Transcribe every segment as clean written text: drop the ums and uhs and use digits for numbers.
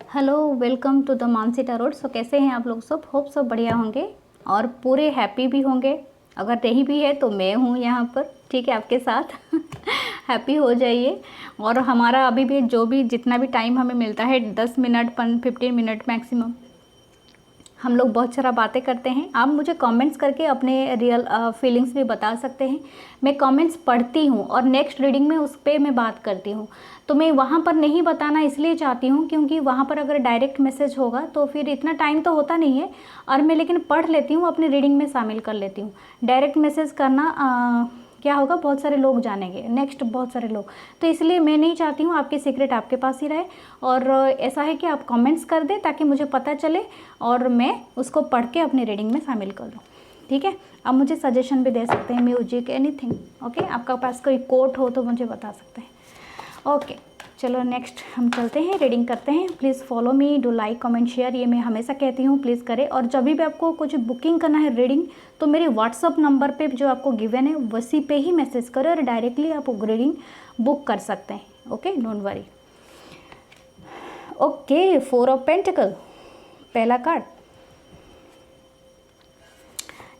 Hello, welcome to the Mansi tarot. So कैसे हैं आप लोग सब? होप सब बढ़िया होंगे और पूरे हैप्पी भी होंगे। अगर नहीं भी है तो मैं हूँ यहाँ पर, ठीक है, आपके साथ। हैप्पी हो जाइए। और हमारा अभी भी जो भी जितना भी टाइम हमें मिलता है 10 मिनट 15 मिनट मैक्सिमम, हम लोग बहुत सारा बातें करते हैं। आप मुझे कमेंट्स करके अपने रियल फीलिंग्स भी बता सकते हैं। मैं कमेंट्स पढ़ती हूँ और नेक्स्ट रीडिंग में उस पर मैं बात करती हूँ। तो मैं वहाँ पर नहीं बताना इसलिए चाहती हूँ क्योंकि वहाँ पर अगर डायरेक्ट मैसेज होगा तो फिर इतना टाइम तो होता नहीं है, और मैं लेकिन पढ़ लेती हूँ, अपनी रीडिंग में शामिल कर लेती हूँ। डायरेक्ट मैसेज करना क्या होगा, बहुत सारे लोग जानेंगे, नेक्स्ट बहुत सारे लोग। तो इसलिए मैं नहीं चाहती हूँ आपकी सीक्रेट आपके पास ही रहे। और ऐसा है कि आप कमेंट्स कर दें ताकि मुझे पता चले और मैं उसको पढ़ के अपनी रीडिंग में शामिल कर लूँ, ठीक है। आप मुझे सजेशन भी दे सकते हैं, म्यूजिक एनीथिंग, ओके। आपका पास कोई कोट हो तो मुझे बता सकते हैं, ओके। चलो नेक्स्ट हम चलते हैं, रीडिंग करते हैं। Please follow me, do like comment share, ये मैं हमेशा कहती हूँ, प्लीज़ करें। और जब भी आपको कुछ बुकिंग करना है रीडिंग, तो मेरे व्हाट्सअप नंबर पे जो आपको गिवन है वसी पे ही मैसेज करें और डायरेक्टली आप रीडिंग बुक कर सकते हैं, okay, don't worry. Okay, 4 of pentacle पहला कार्ड।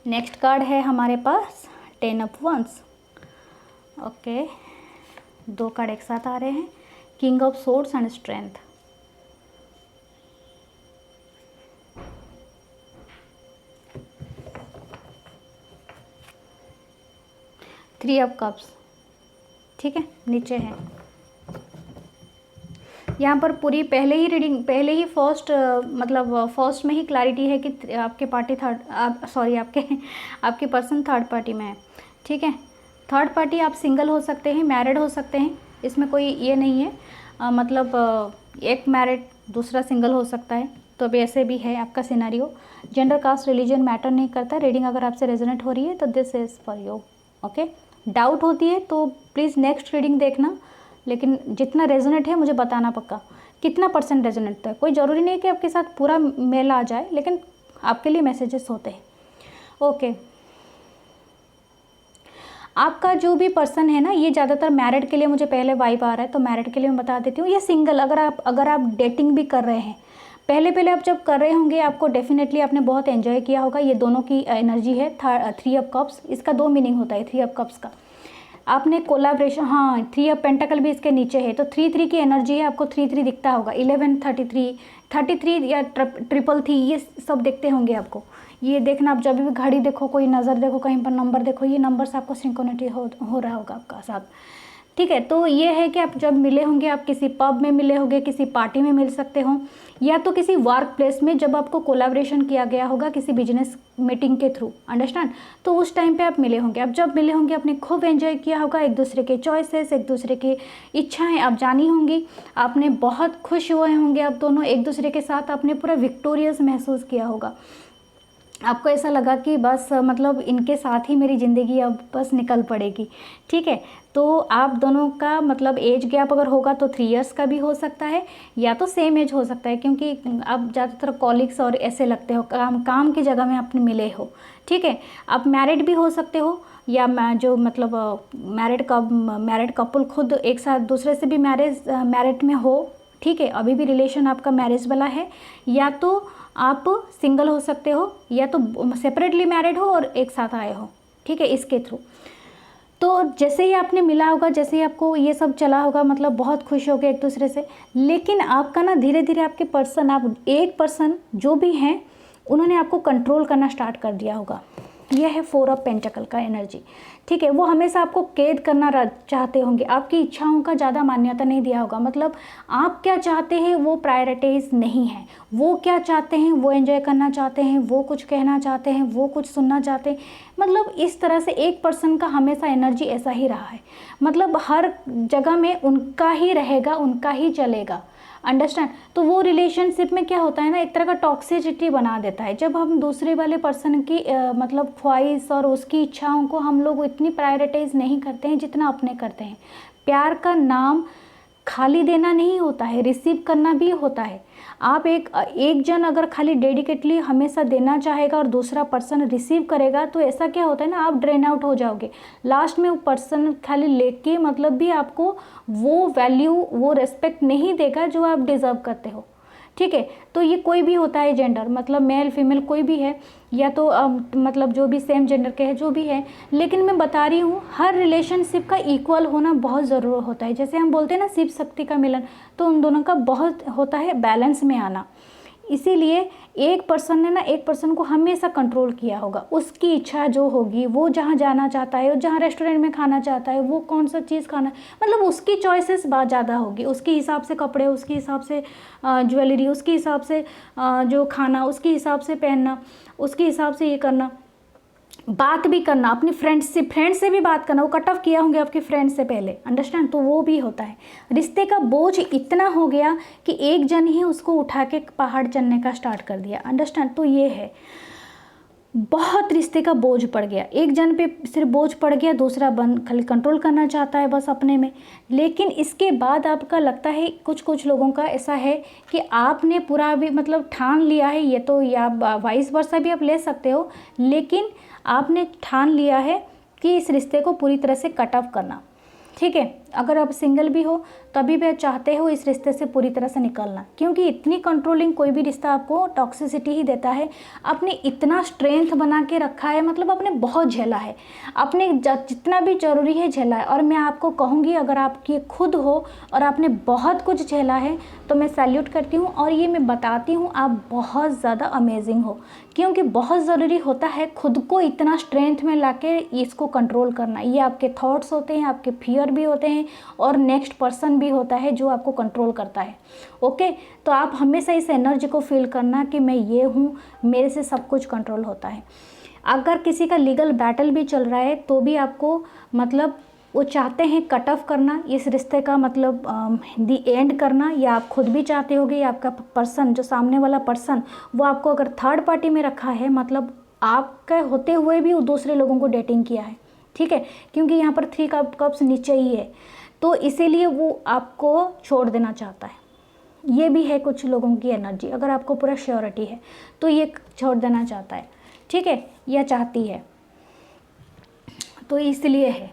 नेक्स्ट कार्ड है हमारे पास 10 ऑफ वंस, ओके। 2 कार्ड एक साथ आ रहे हैं, king of swords and strength. Three of cups, ठीक है, नीचे है। यहाँ पर पूरी पहले ही रीडिंग, पहले ही फर्स्ट मतलब फर्स्ट में ही क्लैरिटी है कि आपके पार्टी आपके पर्सन थर्ड पार्टी में है, ठीक है। थर्ड पार्टी आप सिंगल हो सकते हैं, मैरिड हो सकते हैं, इसमें कोई ये नहीं है। एक मैरिड दूसरा सिंगल हो सकता है, तो अभी ऐसे भी है आपका scenario. Gender caste religion matter नहीं करता। रीडिंग अगर आपसे रेजोनेट हो रही है तो this is for you, okay. Doubt होती है तो प्लीज़ नेक्स्ट रीडिंग देखना, लेकिन जितना रेजोनेट है मुझे बताना पक्का, कितना % रेजोनेट है। कोई ज़रूरी नहीं है कि आपके साथ पूरा मेल आ जाए, लेकिन आपके लिए मैसेजेस होते हैं, ओके। आपका जो भी पर्सन है ना, ये ज़्यादातर मैरिड के लिए मुझे पहले वाइब आ रहा है, तो मैरिड के लिए मैं बता देती हूँ। या सिंगल, अगर आप डेटिंग भी कर रहे हैं, पहले आप जब कर रहे होंगे आपको डेफिनेटली आपने बहुत एंजॉय किया होगा। ये दोनों की एनर्जी है। 3 ऑफ कप्स, इसका 2 मीनिंग होता है 3 ऑफ कप्स का। आपने कोलैबोरेशन, हाँ, 3 ऑफ पेंटाकल भी इसके नीचे है, तो 3 की एनर्जी है। आपको 3 दिखता होगा, 11 33 या 333, ये सब दिखते होंगे आपको। ये देखना, आप जब भी घड़ी देखो, कोई नज़र देखो, कहीं पर नंबर देखो, ये नंबर से आपको सिंक्रोनिटी हो रहा होगा आपका साथ, ठीक है। तो ये है कि आप जब मिले होंगे, आप किसी पब में मिले होंगे, किसी पार्टी में मिल सकते हो, या तो किसी वर्क प्लेस में जब आपको कोलैबोरेशन किया गया होगा किसी बिजनेस मीटिंग के थ्रू, अंडरस्टैंड। तो उस टाइम पे आप मिले होंगे। आप जब मिले होंगे आपने खूब एंजॉय किया होगा, एक दूसरे के चॉइसेस, एक दूसरे की इच्छाएं आप जानी होंगी, आपने बहुत खुश हुए होंगे, आप दोनों एक दूसरे के साथ आपने पूरा विक्टोरियस महसूस किया होगा। आपको ऐसा लगा कि बस मतलब इनके साथ ही मेरी ज़िंदगी अब बस निकल पड़ेगी, ठीक है। तो आप दोनों का मतलब एज गैप अगर होगा तो 3 इयर्स का भी हो सकता है, या तो सेम एज हो सकता है, क्योंकि आप ज़्यादातर कॉलिग्स और ऐसे लगते हो, काम की जगह में आपने मिले हो, ठीक है। आप मैरिड भी हो सकते हो, या जो मतलब मैरिड कपल खुद एक साथ दूसरे से भी मैरिड में हो, ठीक है, अभी भी रिलेशन आपका मैरिज वाला है, या तो आप सिंगल हो सकते हो, या तो सेपरेटली मैरिड हो और एक साथ आए हो, ठीक है, इसके थ्रू। तो जैसे ही आपने मिला होगा, जैसे ही आपको ये सब चला होगा, मतलब बहुत खुश हो गए एक दूसरे से, लेकिन आपका ना धीरे धीरे आपके पर्सन, आप एक पर्सन जो भी हैं, उन्होंने आपको कंट्रोल करना स्टार्ट कर दिया होगा। यह है 4 ऑफ पेंटिकल का एनर्जी, ठीक है। वो हमेशा आपको कैद करना चाहते होंगे, आपकी इच्छाओं का ज़्यादा मान्यता नहीं दिया होगा। मतलब आप क्या चाहते हैं वो प्रायोरिटीज़ नहीं है, वो क्या चाहते हैं वो एंजॉय करना चाहते हैं, वो कुछ कहना चाहते हैं, वो कुछ सुनना चाहते हैं। मतलब इस तरह से एक पर्सन का हमेशा एनर्जी ऐसा ही रहा है, मतलब हर जगह में उनका ही रहेगा, उनका ही चलेगा, अंडरस्टैंड। तो वो रिलेशनशिप में क्या होता है ना, एक तरह का टॉक्सिसिटी बना देता है। जब हम दूसरे वाले पर्सन की मतलब ख्वाहिश और उसकी इच्छाओं को हम लोग इतनी प्रायोरिटाइज नहीं करते हैं जितना अपने करते हैं। प्यार का नाम खाली देना नहीं होता है, रिसीव करना भी होता है। आप एक जन अगर खाली डेडिकेटली हमेशा देना चाहेगा और दूसरा पर्सन रिसीव करेगा, तो ऐसा क्या होता है ना, आप ड्रेन आउट हो जाओगे। लास्ट में वो पर्सन खाली लेके मतलब भी आपको वो वैल्यू, वो रेस्पेक्ट नहीं देगा जो आप डिज़र्व करते हो, ठीक है। तो ये कोई भी होता है जेंडर, मतलब मेल फीमेल कोई भी है, या तो मतलब जो भी सेम जेंडर के है जो भी है, लेकिन मैं बता रही हूँ हर रिलेशनशिप का इक्वल होना बहुत ज़रूर होता है। जैसे हम बोलते हैं ना शिव शक्ति का मिलन, तो उन दोनों का बहुत होता है बैलेंस में आना। इसीलिए एक पर्सन ने ना एक पर्सन को हमेशा कंट्रोल किया होगा, उसकी इच्छा जो होगी, वो जहाँ जाना चाहता है, जहाँ रेस्टोरेंट में खाना चाहता है, वो कौन सा चीज़ खाना, मतलब उसकी चॉइसेस बहुत ज़्यादा होगी, उसके हिसाब से कपड़े, उसके हिसाब से ज्वेलरी, उसके हिसाब से जो खाना, उसके हिसाब से पहनना, उसके हिसाब से ये करना, बात भी करना, अपनी फ्रेंड से भी बात करना। वो कट ऑफ किया होंगे आपके फ्रेंड से पहले, अंडरस्टैंड। तो वो भी होता है। रिश्ते का बोझ इतना हो गया कि एक जन ही उसको उठा के पहाड़ चढ़ने का स्टार्ट कर दिया, अंडरस्टैंड। तो ये है, बहुत रिश्ते का बोझ पड़ गया, एक जन पे सिर्फ बोझ पड़ गया, दूसरा बंद खाली कंट्रोल करना चाहता है बस अपने में। लेकिन इसके बाद आपका लगता है कुछ कुछ लोगों का ऐसा है कि आपने पूरा भी मतलब ठान लिया है, ये तो या वाइस वर्सा भी आप ले सकते हो, लेकिन आपने ठान लिया है कि इस रिश्ते को पूरी तरह से कट ऑफ करना, ठीक है। अगर आप सिंगल भी हो तभी भी चाहते हो इस रिश्ते से पूरी तरह से निकलना, क्योंकि इतनी कंट्रोलिंग कोई भी रिश्ता आपको टॉक्सिसिटी ही देता है। आपने इतना स्ट्रेंथ बना के रखा है, मतलब आपने बहुत झेला है, आपने जितना भी ज़रूरी है झेला है। और मैं आपको कहूँगी अगर आपकी खुद हो और आपने बहुत कुछ झेला है तो मैं सैल्यूट करती हूँ, और ये मैं बताती हूँ आप बहुत ज़्यादा अमेजिंग हो, क्योंकि बहुत ज़रूरी होता है खुद को इतना स्ट्रेंथ में लाके इसको कंट्रोल करना। ये आपके थॉट्स होते हैं, आपके फियर भी होते हैं, और नेक्स्ट पर्सन भी होता है जो आपको कंट्रोल करता है, ओके। तो आप हमेशा इस एनर्जी को फील करना कि मैं ये हूँ, मेरे से सब कुछ कंट्रोल होता है। अगर किसी का लीगल बैटल भी चल रहा है तो भी आपको मतलब वो चाहते हैं कट ऑफ करना इस रिश्ते का, मतलब दी एंड करना, या आप खुद भी चाहते होगे, या आपका पर्सन जो सामने वाला पर्सन वो आपको अगर थर्ड पार्टी में रखा है, मतलब आपका होते हुए भी वो दूसरे लोगों को डेटिंग किया है, ठीक है, क्योंकि यहाँ पर 3 कप्स नीचे ही है, तो इसीलिए वो आपको छोड़ देना चाहता है। ये भी है कुछ लोगों की एनर्जी, अगर आपको पूरा श्योरिटी है तो ये छोड़ देना चाहता है, ठीक है, या चाहती है। तो इसलिए है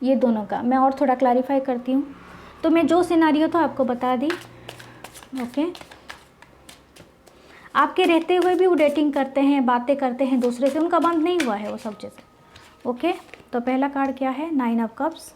ये दोनों का। मैं और थोड़ा क्लैरिफाई करती हूँ। तो मैं जो सिनारियो था आपको बता दी, ओके। आपके रहते हुए भी वो डेटिंग करते हैं, बातें करते हैं दूसरे से, उनका बंद नहीं हुआ है वो सब चीज़ें, ओके। तो पहला कार्ड क्या है, 9 ऑफ कप्स।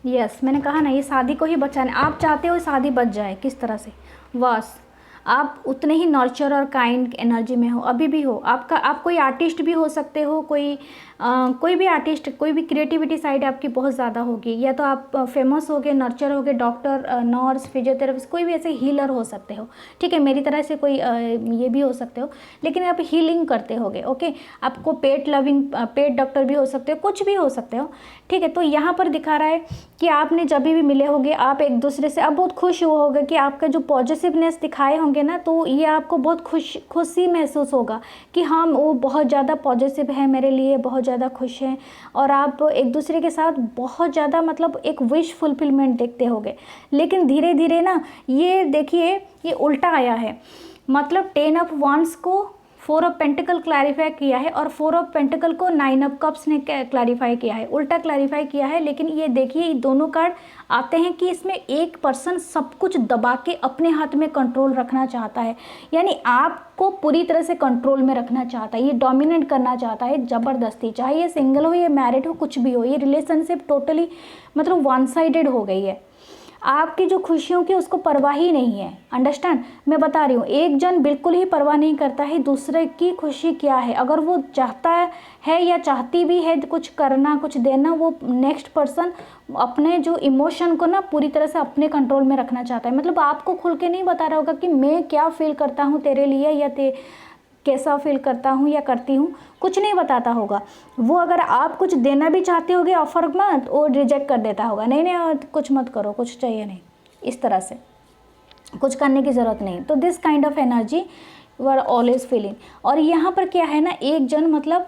यस, मैंने कहा ना ये शादी को ही बचाने, आप चाहते हो शादी बच जाए किस तरह से, बस आप उतने ही नर्चर और काइंड एनर्जी में हो, अभी भी हो। आप कोई आर्टिस्ट भी हो सकते हो, कोई भी आर्टिस्ट, कोई भी क्रिएटिविटी साइड आपकी बहुत ज़्यादा होगी, या तो आप फेमस होगे, नर्चर होगे, डॉक्टर, नर्स, फिजियोथेरेपिस्ट, कोई भी ऐसे हीलर हो सकते हो, ठीक है, मेरी तरह से कोई ये भी हो सकते हो, लेकिन आप हीलिंग करते होगे, ओके। आपको पेट डॉक्टर भी हो सकते हो, कुछ भी हो सकते हो, ठीक है। तो यहाँ पर दिखा रहा है कि आपने जब भी मिले होगे आप एक दूसरे से, आप बहुत खुश हुए होगे कि आपका जो पॉजिटिवनेस दिखाए होंगे ना, तो ये आपको बहुत खुशी महसूस होगा कि हाँ वो बहुत ज़्यादा पॉजिटिव है मेरे लिए, बहुत ज़्यादा खुश हैं, और आप एक दूसरे के साथ बहुत ज़्यादा मतलब एक विश फुलफिलमेंट देखते होगे। लेकिन धीरे धीरे ना ये देखिए ये उल्टा आया है, मतलब 10 ऑफ वांड्स को 4 ऑफ पेंटिकल क्लैरिफाई किया है, और 4 ऑफ पेंटिकल को 9 ऑफ कप्स ने क्लैरिफाई किया है, उल्टा क्लैरिफाई किया है। लेकिन ये देखिए ये दोनों कार्ड आते हैं कि इसमें एक पर्सन सब कुछ दबा के अपने हाथ में कंट्रोल रखना चाहता है, यानी आपको पूरी तरह से कंट्रोल में रखना चाहता है, ये डोमिनेट करना चाहता है ज़बरदस्ती, चाहे ये सिंगल हो या मैरिड हो, कुछ भी हो, ये रिलेशनशिप टोटली मतलब वन साइडेड हो गई है। आपकी जो खुशियों की उसको परवाह ही नहीं है, अंडरस्टैंड। मैं बता रही हूँ एक जन बिल्कुल ही परवाह नहीं करता है दूसरे की खुशी क्या है, अगर वो चाहता है या चाहती भी है कुछ करना, कुछ देना, वो नेक्स्ट पर्सन अपने जो इमोशन को ना पूरी तरह से अपने कंट्रोल में रखना चाहता है। मतलब आपको खुल के नहीं बता रहा होगा कि मैं क्या फील करता हूँ तेरे लिए, या कैसा फील करता हूँ या करती हूँ, कुछ नहीं बताता होगा वो। अगर आप कुछ देना भी चाहते होगे ऑफर मत, वो रिजेक्ट कर देता होगा, नहीं नहीं कुछ मत करो, कुछ चाहिए नहीं, इस तरह से कुछ करने की ज़रूरत नहीं। तो this kind of energy you are always feeling. और यहाँ पर क्या है ना, एक जन मतलब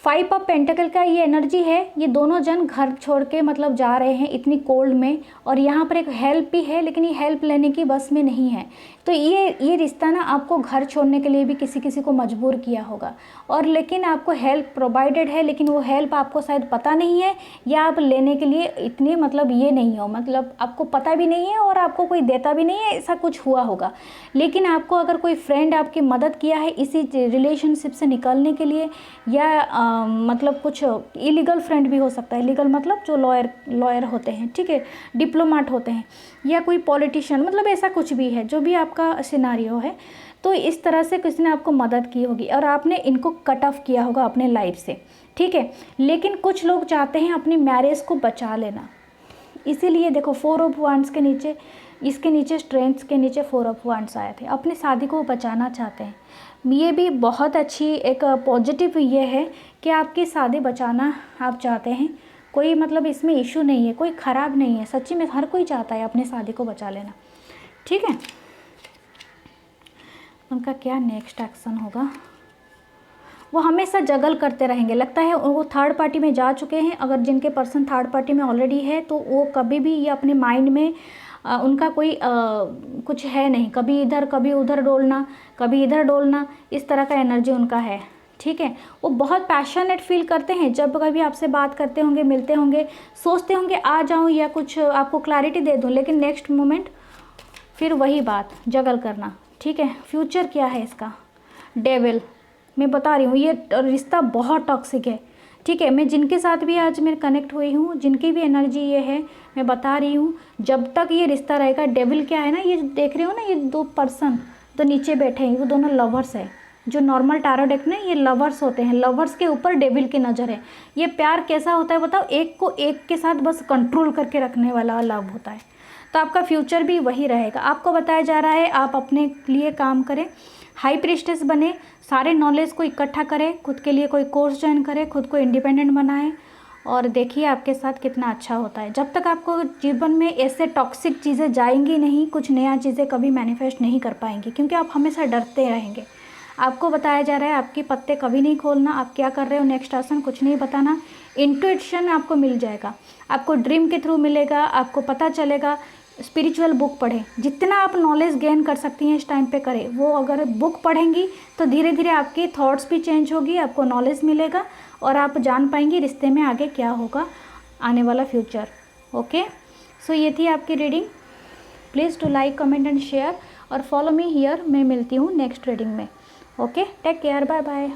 5 ऑफ पेंटिकल का ये एनर्जी है, ये दोनों जन घर छोड़ के मतलब जा रहे हैं इतनी कोल्ड में, और यहाँ पर एक हेल्प भी है, लेकिन ये हेल्प लेने की बस में नहीं है। तो ये रिश्ता ना आपको घर छोड़ने के लिए भी किसी किसी को मजबूर किया होगा, और लेकिन आपको हेल्प प्रोवाइडेड है, लेकिन वो हेल्प आपको शायद पता नहीं है, या आप लेने के लिए इतने मतलब ये नहीं हो, मतलब आपको पता भी नहीं है और आपको कोई देता भी नहीं है, ऐसा कुछ हुआ होगा। लेकिन आपको अगर कोई फ्रेंड आपकी मदद किया है इसी रिलेशनशिप से निकलने के लिए, या मतलब कुछ इलीगल फ्रेंड भी हो सकता है, लीगल मतलब जो लॉयर होते हैं, ठीक है, डिप्लोमेट होते हैं, या कोई पॉलिटिशियन, मतलब ऐसा कुछ भी है, जो भी आपका सिनारियो है। तो इस तरह से किसी ने आपको मदद की होगी और आपने इनको कट ऑफ किया होगा अपने लाइफ से, ठीक है। लेकिन कुछ लोग चाहते हैं अपनी मैरिज को बचा लेना, इसीलिए देखो 4 ऑफ वांड्स के नीचे, इसके नीचे स्ट्रेंथ के नीचे 4 ऑफ वांड्स आए थे, अपनी शादी को बचाना चाहते हैं। ये भी बहुत अच्छी एक पॉजिटिव ये है कि आपकी शादी बचाना आप चाहते हैं, कोई मतलब इसमें इशू नहीं है, कोई ख़राब नहीं है, सच्ची में हर कोई चाहता है अपनी शादी को बचा लेना, ठीक है। उनका क्या नेक्स्ट एक्शन होगा, वो हमेशा जगल करते रहेंगे, लगता है वो थर्ड पार्टी में जा चुके हैं। अगर जिनके पर्सन थर्ड पार्टी में ऑलरेडी है तो वो कभी भी ये अपने माइंड में उनका कोई कुछ है नहीं, कभी इधर कभी उधर डोलना, कभी इधर डोलना, इस तरह का एनर्जी उनका है, ठीक है। वो बहुत पैशनेट फील करते हैं, जब कभी आपसे बात करते होंगे, मिलते होंगे, सोचते होंगे आ जाऊं या कुछ आपको क्लैरिटी दे दूं, लेकिन नेक्स्ट मोमेंट फिर वही बात, जगल करना, ठीक है। फ्यूचर क्या है इसका, डेविल, मैं बता रही हूँ ये रिश्ता बहुत टॉक्सिक है, ठीक है। मैं जिनके साथ भी आज मैं कनेक्ट हुई हूँ, जिनकी भी एनर्जी ये है, मैं बता रही हूँ जब तक ये रिश्ता रहेगा, डेविल क्या है ना, ये देख रहे हो ना, ये 2 पर्सन तो नीचे बैठे हैं, वो दोनों लवर्स है। जो नॉर्मल टैरो डेक में ये लवर्स होते हैं, लवर्स के ऊपर डेविल की नज़र है। ये प्यार कैसा होता है बताओ, एक को एक के साथ बस कंट्रोल करके रखने वाला लव होता है। तो आपका फ्यूचर भी वही रहेगा। आपको बताया जा रहा है आप अपने लिए काम करें, हाई प्रीस्टेस बने, सारे नॉलेज को इकट्ठा करें, खुद के लिए कोई कोर्स ज्वाइन करें, खुद को इंडिपेंडेंट बनाएं, और देखिए आपके साथ कितना अच्छा होता है। जब तक आपको जीवन में ऐसे टॉक्सिक चीज़ें जाएंगी नहीं, कुछ नया चीज़ें कभी मैनिफेस्ट नहीं कर पाएंगी, क्योंकि आप हमेशा डरते रहेंगे। आपको बताया जा रहा है आपके पत्ते कभी नहीं खोलना, आप क्या कर रहे हो नेक्स्ट आसन कुछ नहीं बताना, इंट्यूशन आपको मिल जाएगा, आपको ड्रीम के थ्रू मिलेगा, आपको पता चलेगा। स्पिरिचुअल बुक पढ़ें, जितना आप नॉलेज गेन कर सकती हैं इस टाइम पे करें। वो अगर बुक पढ़ेंगी तो धीरे धीरे आपकी थॉट्स भी चेंज होगी, आपको नॉलेज मिलेगा और आप जान पाएंगी रिश्ते में आगे क्या होगा, आने वाला फ्यूचर। ओके, सो ये थी आपकी reading. Please to like, comment and share और फॉलो मी हियर। मैं मिलती हूँ नेक्स्ट रीडिंग में। Okay, take care, bye bye.